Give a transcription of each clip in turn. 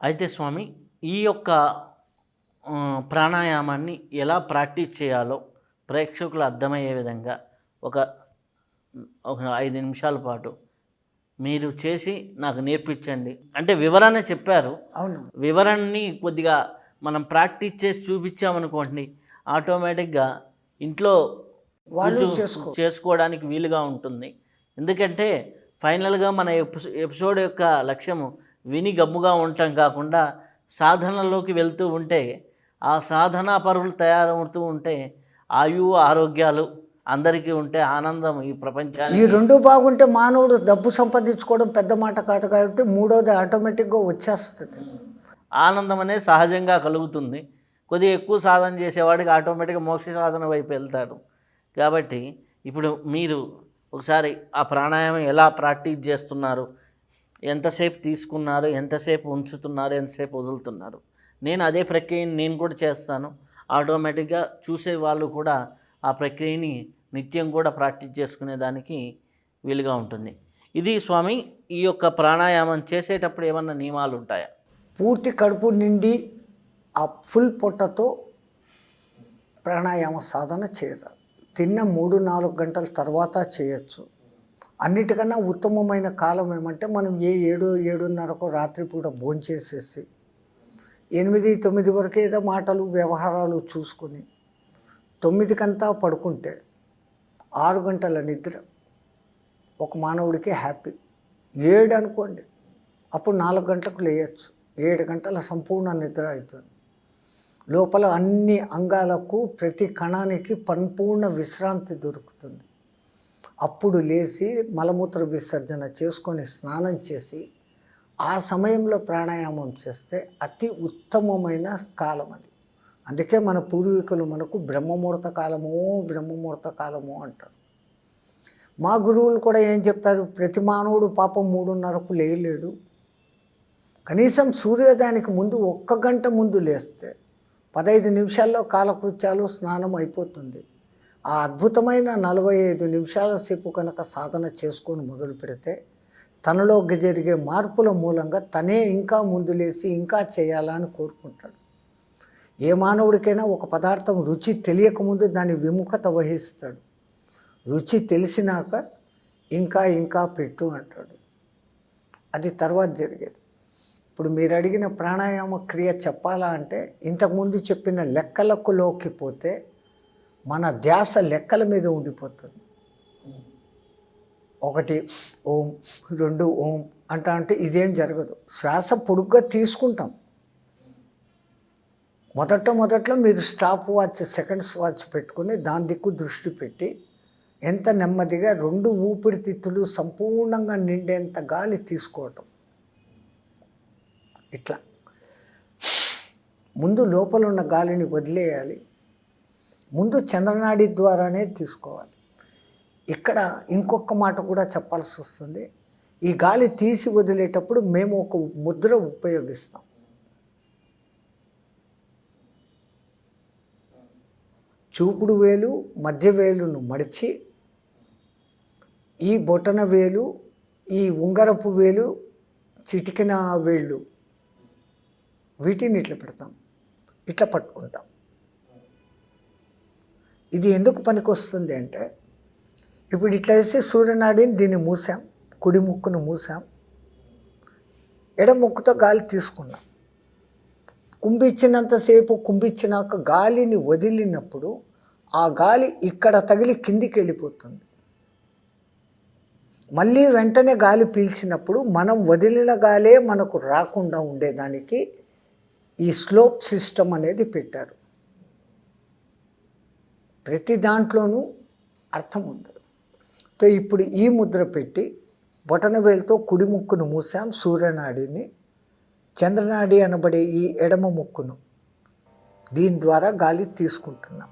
అయితే స్వామి, ఈ యొక్క ప్రాణాయామాన్ని ఎలా ప్రాక్టీస్ చేయాలో ప్రేక్షకులు అర్థమయ్యే విధంగా ఒక ఒక 5 నిమిషాల పాటు మీరు చేసి నాకు నేర్పించండి. అంటే వివరణ చెప్పారు. అవును. వివరణని కొద్దిగా మనం ప్రాక్టీస్ చేసి చూపించామనుకోండి, ఆటోమేటిక్గా ఇంట్లో వాళ్ళు చేసుకోవడానికి వీలుగా ఉంటుంది. ఎందుకంటే ఫైనల్గా మన ఎపిసోడ్ యొక్క లక్ష్యము విని గమ్ముగా ఉండటం కాకుండా సాధనలోకి వెళ్తూ ఉంటే, ఆ సాధనా పరులు తయారవుతూ ఉంటే ఆయువు ఆరోగ్యాలు అందరికీ ఉంటే ఆనందం ఈ ప్రపంచానికి. ఈ రెండు బాగుంటే మానవుడు డబ్బు సంపాదించుకోవడం పెద్ద మాట కాదు కాబట్టి మూడోది ఆటోమేటిక్గా వచ్చేస్తుంది. ఆనందం అనేది సహజంగా కలుగుతుంది. కొద్దిగా ఎక్కువ సాధన చేసేవాడికి ఆటోమేటిక్గా మోక్ష సాధన వైపు వెళ్తాడు. కాబట్టి ఇప్పుడు మీరు ఒకసారి ఆ ప్రాణాయామం ఎలా ప్రాక్టీస్ చేస్తున్నారు, ఎంతసేపు తీసుకున్నారు, ఎంతసేపు ఉంచుతున్నారు, ఎంతసేపు వదులుతున్నారు, నేను అదే ప్రక్రియని నేను కూడా చేస్తాను. ఆటోమేటిక్గా చూసే వాళ్ళు కూడా ఆ ప్రక్రియని నిత్యం కూడా ప్రాక్టీస్ చేసుకునేదానికి వీలుగా ఉంటుంది. ఇది స్వామి, ఈ యొక్క ప్రాణాయామం చేసేటప్పుడు ఏమన్నా నియమాలు ఉంటాయా? పూర్తి కడుపు నిండి ఆ ఫుల్ పొట్టతో ప్రాణాయామ సాధన చేయరు. తిన్న 3-4 గంటల తర్వాత చేయొచ్చు. అన్నిటికన్నా ఉత్తమమైన కాలం ఏమంటే మనం 7-7:30 రాత్రిపూట భోంచేసేసి 8-9 వరకు ఏదో మాటలు వ్యవహారాలు చూసుకొని 9కంతా పడుకుంటే 6 గంటల నిద్ర ఒక మానవుడికి హ్యాపీ. 7 అనుకోండి, అప్పుడు 4 గంటలకు లేయచ్చు. 7 గంటల సంపూర్ణ నిద్ర అవుతుంది. లోపల అన్ని అంగాలకు ప్రతి కణానికి పరిపూర్ణ విశ్రాంతి దొరుకుతుంది. అప్పుడు లేచి మలమూత్ర విసర్జన చేసుకొని స్నానం చేసి ఆ సమయంలో ప్రాణాయామం చేస్తే అతి ఉత్తమమైన కాలం అది. అందుకే మన పూర్వీకులు మనకు బ్రహ్మముహూర్త కాలము అంటారు. మా గురువులు కూడా ఏం చెప్పారు, ప్రతి మానవుడు పాపం 3:30కు లేయలేడు. కనీసం సూర్యోదయానికి ముందు 1 గంట ముందు లేస్తే 15 నిమిషాల్లో కాలకృత్యాలు స్నానం అయిపోతుంది. ఆ అద్భుతమైన 45 నిమిషాల సేపు కనుక సాధన చేసుకొని మొదలు పెడితే తనలో జరిగే మార్పుల మూలంగా తనే ఇంకా ముందు లేచి ఇంకా చేయాలని కోరుకుంటాడు. ఏ మానవుడికైనా ఒక పదార్థం రుచి తెలియకముందు దాని విముఖత వహిస్తాడు. రుచి తెలిసినాక ఇంకా పెట్టు అంటాడు. అది తర్వాత జరిగేది. ఇప్పుడు మీరు అడిగిన ప్రాణాయామ క్రియ చెప్పాలా అంటే ఇంతకుముందు చెప్పిన లెక్కలకులోకి పోతే మన ధ్యాస లెక్కల మీద ఉండిపోతుంది. 1 ఓం 2 ఓం అంటే ఇదేం జరగదు. శ్వాస పొడుగ్గా తీసుకుంటాం. మొదట్లో మీరు స్టాప్ వాచ్, సెకండ్స్ వాచ్ పెట్టుకుని దాని దిక్కు దృష్టి పెట్టి ఎంత నెమ్మదిగా 2 ఊపిరితిత్తులు సంపూర్ణంగా నిండేంత గాలి తీసుకోవటం. ఇట్లా ముందు లోపల ఉన్న గాలిని వదిలేయాలి. ముందు చంద్రనాడి ద్వారానే తీసుకోవాలి. ఇక్కడ ఇంకొక మాట కూడా చెప్పాల్సి వస్తుంది. ఈ గాలి తీసి వదిలేటప్పుడు మేము ఒక ముద్ర ఉపయోగిస్తాం. చూపుడు వేలు మధ్య వేలును మడిచి ఈ బొటన వేలు, ఈ ఉంగరపు వేలు, చిటికిన వేళ్ళు వీటిని ఇట్లా పెడతాం, ఇట్లా పట్టుకుంటాం. ఇది ఎందుకు పనికొస్తుంది అంటే ఇప్పుడు ఇట్లా వేసి సూర్యనాడిని దీన్ని మూసాం, కుడి ముక్కును మూసాం, ఎడమ ముక్కుతో గాలి తీసుకున్నాం. కుంభించినంతసేపు కుంభించినాక గాలిని వదిలినప్పుడు ఆ గాలి ఇక్కడ తగిలి కిందికి వెళ్ళిపోతుంది. మళ్ళీ వెంటనే గాలి పీల్చినప్పుడు మనం వదిలిన గాలే మనకు రాకుండా ఉండేదానికి ఈ స్లోప్ సిస్టమ్ అనేది పెట్టారు. ప్రతి దాంట్లోనూ అర్థం ఉంది. సో ఇప్పుడు ఈ ముద్ర పెట్టి బొటన వేలుతో కుడి ముక్కును మూసాం, సూర్యనాడిని, చంద్రనాడి అనబడే ఈ ఎడమ ముక్కును దీని ద్వారా గాలి తీసుకుంటున్నాం.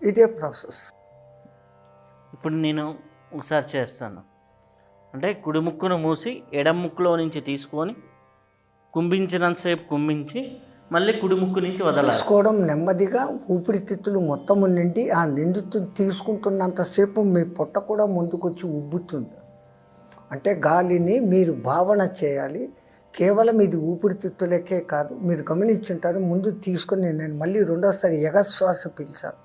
ఇదే ప్రాసెస్. ఇప్పుడు నేను ఒకసారి చేస్తాను. అంటే కుడి ముక్కును మూసి ఎడమ ముక్కులో నుంచి తీసుకొని కుంభించినంతసేపు కుంభించి మళ్ళీ కుడి ముక్కు నుంచి వదలాలి. తీసుకోవడం నెమ్మదిగా, ఊపిరితిత్తులు మొత్తము నిండి ఆ నిండుతు తీసుకుంటున్నంతసేపు మీ పొట్ట కూడా ముందుకొచ్చి ఉబ్బుతుంది. అంటే గాలిని మీరు భావన చేయాలి. కేవలం ఇది ఊపిరితిత్తులకే కాదు, మీరు గమనించుంటారు. ముందు తీసుకొని నేను మళ్ళీ రెండోసారి ఎగశ్వాస పీల్చాను.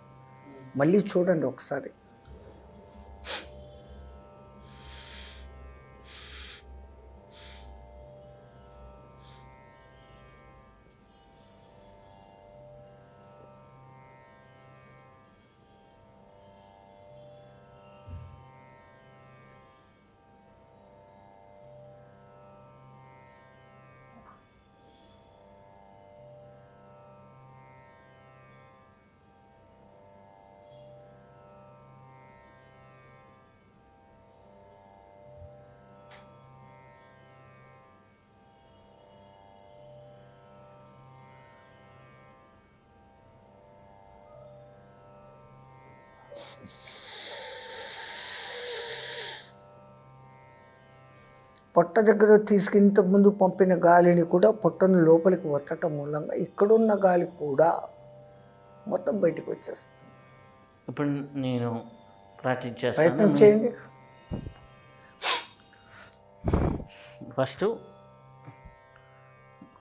మళ్ళీ చూడండి ఒకసారి. పొట్ట దగ్గర ఇంతకుముందు పంపిన గాలిని కూడా పొట్టను లోపలికి వచ్చటం మూలంగా ఇక్కడున్న గాలి కూడా మొత్తం బయటకు వచ్చేస్తుంది. ఇప్పుడు నేను ప్రాక్టీస్ చేస్తాను. ప్రయత్నం చేయండి. ఫస్ట్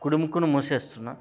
కుడి ముక్కును మూసేస్తున్నా.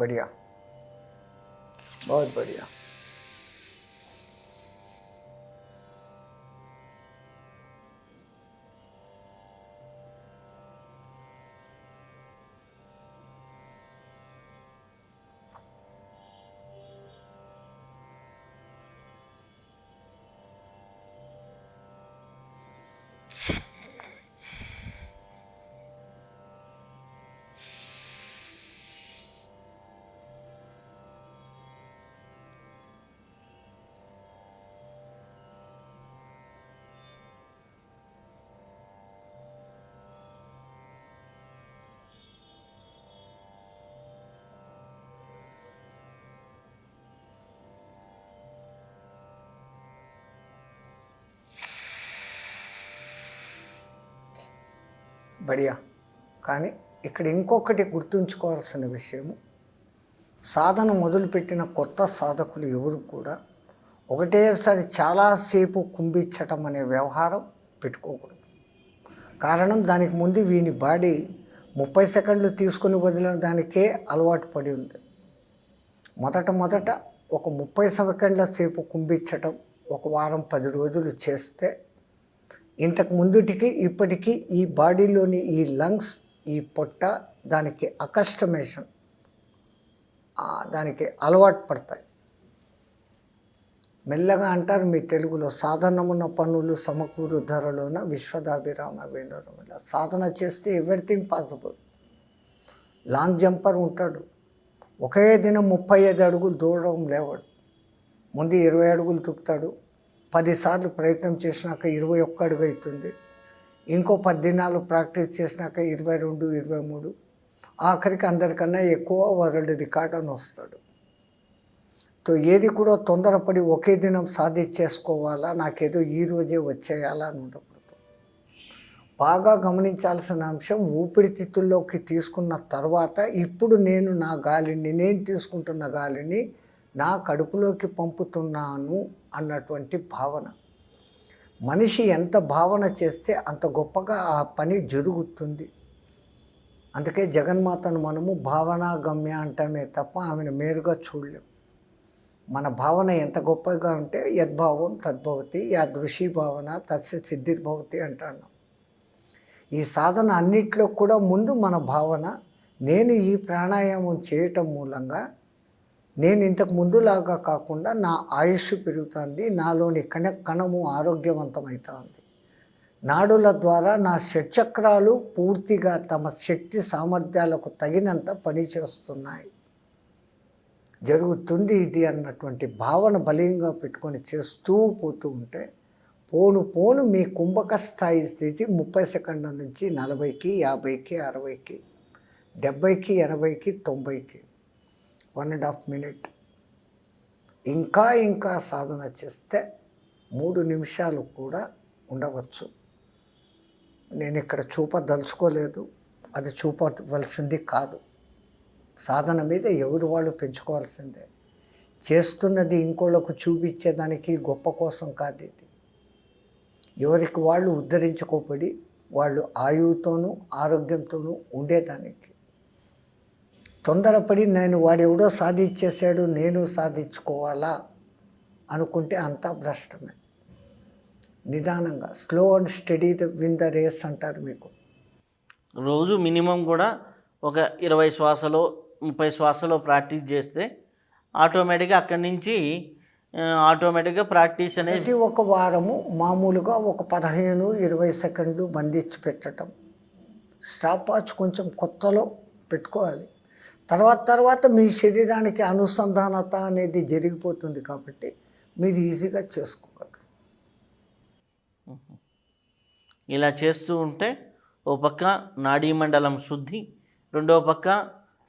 बढ़िया, बहुत बढ़िया. బడియా. కానీ ఇక్కడ ఇంకొకటి గుర్తుంచుకోవాల్సిన విషయము, సాధన మొదలుపెట్టిన కొత్త సాధకులు ఎవరు కూడా ఒకటేసారి చాలాసేపు కుంభించటం అనే వ్యవహారం పెట్టుకోకూడదు. కారణం, దానికి ముందు వీని బాడీ 30 సెకండ్లు తీసుకుని వదిలిన దానికే అలవాటు పడి ఉంది. మొదట ఒక 30 సెకండ్ల సేపు కుంభించటం ఒక వారం 10 రోజులు చేస్తే ఇంతకు ముందుటికి ఇప్పటికీ ఈ బాడీలోని ఈ లంగ్స్, ఈ పొట్ట దానికి అకస్టమేషన్, దానికి అలవాటు పడతాయి. మెల్లగా అంటారు మీ తెలుగులో, సాధనమున్న పనులు సమకూరు ధరలోన విశ్వదాభిరామ వేణురమల. సాధన చేస్తే ఎవ్రీథింగ్ పాసిబుల్. లాంగ్ జంపర్ ఉంటాడు, ఒకే దినం 35 అడుగులు దూడడం లేవాడు. ముందు 20 అడుగులు తుక్కుతాడు, 10 సార్లు ప్రయత్నం చేసినాక 21 అడుగు అవుతుంది. ఇంకో 10 దినాలు ప్రాక్టీస్ చేసినాక 22, 23, ఆఖరికి అందరికన్నా ఎక్కువ వరల్డ్ రికార్డ్ అని వస్తాడు. తో ఏది కూడా తొందరపడి ఒకే దినం సాధించేసుకోవాలా, నాకేదో ఈరోజే వచ్చేయాలా అని ఉండకూడదు. బాగా గమనించాల్సిన అంశం, ఊపిరితిత్తుల్లోకి తీసుకున్న తర్వాత ఇప్పుడు నేను తీసుకుంటున్న గాలిని నా కడుపులోకి పంపుతున్నాను అన్నటువంటి భావన. మనిషి ఎంత భావన చేస్తే అంత గొప్పగా ఆ పని జరుగుతుంది. అందుకే జగన్మాతను మనము భావనాగమ్య అంటామే తప్ప ఆమెను మేరుగా చూడలేం. మన భావన ఎంత గొప్పగా ఉంటే యద్భావం తద్భవతి, యాదృశీ భావన తస్య సిద్ధిర్భవతి అంటాను. ఈ సాధన అన్నిట్లో కూడా ముందు మన భావన, నేను ఈ ప్రాణాయామం చేయటం మూలంగా నేను ఇంతకు ముందులాగా కాకుండా నా ఆయుష్ పెరుగుతుంది, నాలోని కణము ఆరోగ్యవంతమవుతుంది, నాడుల ద్వారా నా షట్చక్రాలు పూర్తిగా తమ శక్తి సామర్థ్యాలకు తగినంత పనిచేస్తున్నాయి, జరుగుతుంది ఇది అన్నటువంటి భావన బలంగా పెట్టుకొని చేస్తూ పోతూ ఉంటే పోను మీ కుంభక స్థాయి స్థితి 30 సెకండ్ల నుంచి 40కి, 50కి, 60కి, 70కి, 80కి, 90కి 1.5 మినిట్. ఇంకా సాధన చేస్తే 3 నిమిషాలు కూడా ఉండవచ్చు. నేను ఇక్కడ చూపదలుచుకోలేదు, అది చూపవలసింది కాదు. సాధన మీద ఎవరు వాళ్ళు పెంచుకోవాల్సిందే. చేస్తున్నది ఇంకోళ్ళకు చూపించేదానికి గొప్ప కోసం కాదు ఇది. ఎవరికి వాళ్ళు ఉద్ధరించుకోబడి వాళ్ళు ఆయువుతోనూ ఆరోగ్యంతోనూ ఉండేదానికి. తొందరపడి నేను వాడెవడో సాధించేశాడు నేను సాధించుకోవాలా అనుకుంటే అంతా భ్రష్టమే. నిదానంగా slow and study win the race అంటారు. మీకు రోజు మినిమం కూడా ఒక 20 శ్వాసలో 30 శ్వాసలో ప్రాక్టీస్ చేస్తే ఆటోమేటిక్గా అక్కడి నుంచి ఆటోమేటిక్గా ప్రాక్టీస్ అనేది ప్రతి ఒక వారము మామూలుగా ఒక 15-20 సెకండ్లు బంధించి పెట్టడం. స్టాప్ వాచ్ కొంచెం కొత్తలో పెట్టుకోవాలి. తర్వాత మీ శరీరానికి అనుసంధానత అనేది జరిగిపోతుంది కాబట్టి మీరు ఈజీగా చేసుకోగలరు. ఇలా చేస్తూ ఉంటే ఓ పక్క నాడీ మండలం శుద్ధి, రెండో పక్క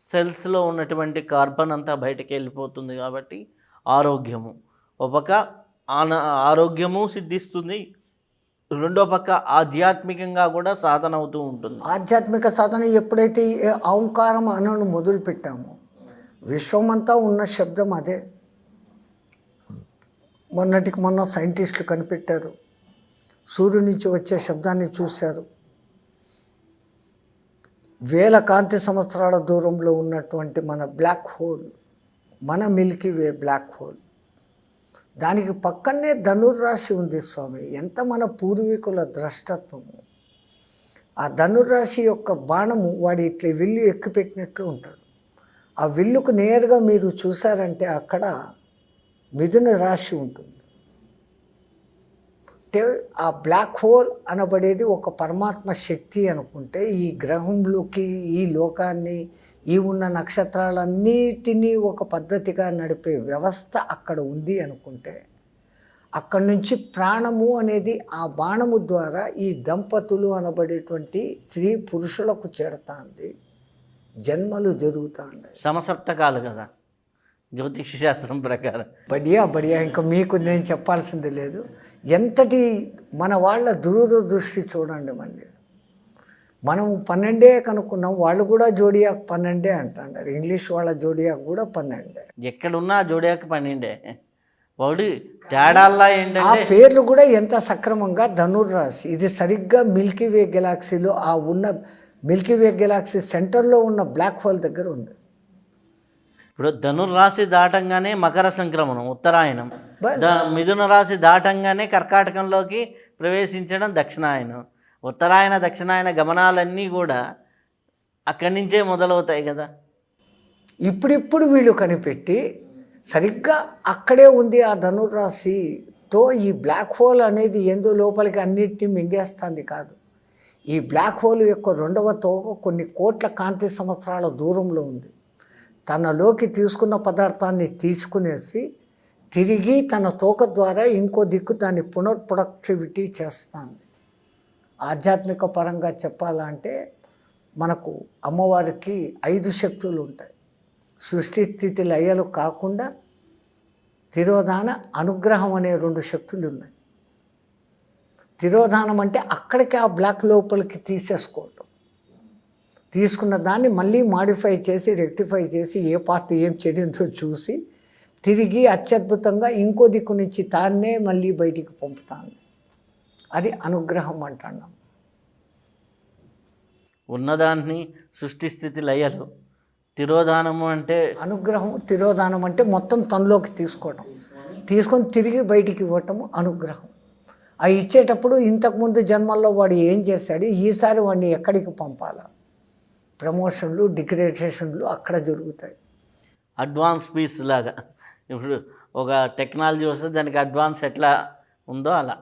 సెల్స్లో ఉన్నటువంటి కార్బన్ అంతా బయటకు వెళ్ళిపోతుంది కాబట్టి ఆరోగ్యము, ఓ పక్క ఆరోగ్యము సిద్ధిస్తుంది, రెండో పక్క ఆధ్యాత్మికంగా కూడా సాధన అవుతూ ఉంటుంది. ఆధ్యాత్మిక సాధన ఎప్పుడైతే ఓంకారం అనను మొదలు పెట్టామో విశ్వమంతా ఉన్న శబ్దం అదే. మొన్నటికి మొన్న సైంటిస్టులు కనిపెట్టారు, సూర్యుడి నుంచి వచ్చే శబ్దాన్ని చూశారు. వేల కాంతి సంవత్సరాల దూరంలో ఉన్నటువంటి మన బ్లాక్ హోల్, మన మిల్కీ వే బ్లాక్ హోల్, దానికి పక్కనే ధనుర్రాశి ఉంది స్వామి. ఎంత మన పూర్వీకుల ద్రష్టత్వము. ఆ ధనుర్రాశి యొక్క బాణము వాడి ఇట్లా విల్లు ఎక్కుపెట్టినట్లు ఉంటాడు. ఆ విల్లుకు నేరుగా మీరు చూసారంటే అక్కడ మిథున రాశి ఉంటుంది. అంటే ఆ బ్లాక్ హోల్ అనబడేది ఒక పరమాత్మ శక్తి అనుకుంటే ఈ గ్రహంలోకి ఈ లోకాన్ని ఈ ఉన్న నక్షత్రాలన్నిటినీ ఒక పద్ధతిగా నడిపే వ్యవస్థ అక్కడ ఉంది అనుకుంటే అక్కడి నుంచి ప్రాణము అనేది ఆ బాణము ద్వారా ఈ దంపతులు అనబడేటువంటి స్త్రీ పురుషులకు చేరుతుంది, జన్మలు జరుగుతూ ఉన్నాయి. సమసప్తకాలు కదా జ్యోతిష శాస్త్రం ప్రకారం. బడియా ఇంకా మీకు నేను చెప్పాల్సింది లేదు. ఎంతటి మన వాళ్ళ దూరదృష్టి చూడండి. మనం 12 కనుక్కున్నాం, వాళ్ళు కూడా జోడియాక్ 12 అంటారు. ఇంగ్లీష్ వాళ్ళ జోడియాక్ కూడా 12. ఎక్కడున్నా జోడియాక్ 12. వాడు తేడాల్లా ఆ ఏంటంటే పేర్లు కూడా ఎంత సక్రమంగా ధనుర్రాశి. ఇది సరిగ్గా మిల్కీవే గెలాక్సీలో ఆ ఉన్న మిల్కీవే గెలాక్సీ సెంటర్లో ఉన్న బ్లాక్ హోల్ దగ్గర ఉంది. ఇప్పుడు ధనుర్రాశి దాటంగానే మకర సంక్రమణం ఉత్తరాయణం, బస్. మిథున రాశి దాటంగానే కర్కాటకంలోకి ప్రవేశించడం దక్షిణాయనం. ఉత్తరాయణ దక్షిణాయన గమనాలన్నీ కూడా అక్కడి నుంచే మొదలవుతాయి కదా. ఇప్పుడిప్పుడు వీళ్ళు కనిపెట్టి సరిగ్గా అక్కడే ఉంది ఆ ధనుర్రాశితో ఈ బ్లాక్ హోల్ అనేది ఎందు లోపలికి అన్నిటినీ మింగేస్తుంది కాదు. ఈ బ్లాక్ హోల్ యొక్క 2వ తోక కొన్ని కోట్ల కాంతి సంవత్సరాల దూరంలో ఉంది. తనలోకి తీసుకున్న పదార్థాన్ని తీసుకునేసి తిరిగి తన తోక ద్వారా ఇంకో దిక్కు దాన్ని పునఃప్రొడక్టివిటీ చేస్తుంది. ఆధ్యాత్మిక పరంగా చెప్పాలంటే మనకు అమ్మవారికి 5 శక్తులు ఉంటాయి. సృష్టి స్థితి లయలు కాకుండా తిరోధాన అనుగ్రహం అనే 2 శక్తులు ఉన్నాయి. తిరోధానం అంటే అక్కడికి ఆ బ్లాక్ లోపలికి తీసేసుకోవటం, తీసుకున్న దాన్ని మళ్ళీ మాడిఫై చేసి రెక్టిఫై చేసి ఏ పార్ట్ ఏం చెడిందో చూసి తిరిగి అత్యద్భుతంగా ఇంకో దిక్కు నుంచి తాన్నే మళ్ళీ బయటికి పంపుతాను. అది అనుగ్రహం అంటున్నాం. ఉన్నదాన్ని సృష్టి స్థితి లయలు. తిరోధానము అంటే అనుగ్రహం, తిరోధానం అంటే మొత్తం తనలోకి తీసుకోవడం, తీసుకొని తిరిగి బయటికి ఇవ్వటము అనుగ్రహం. ఆ ఇచ్చేటప్పుడు ఇంతకుముందు జన్మల్లో వాడు ఏం చేశాడు, ఈసారి వాడిని ఎక్కడికి పంపాలా, ప్రమోషన్లు, డిగ్రేడేషన్లు అక్కడ జరుగుతాయి. అడ్వాన్స్ పీస్ లాగా. ఇప్పుడు ఒక టెక్నాలజీ వస్తే దానికి అడ్వాన్స్ ఎట్లా ఉందో అలా.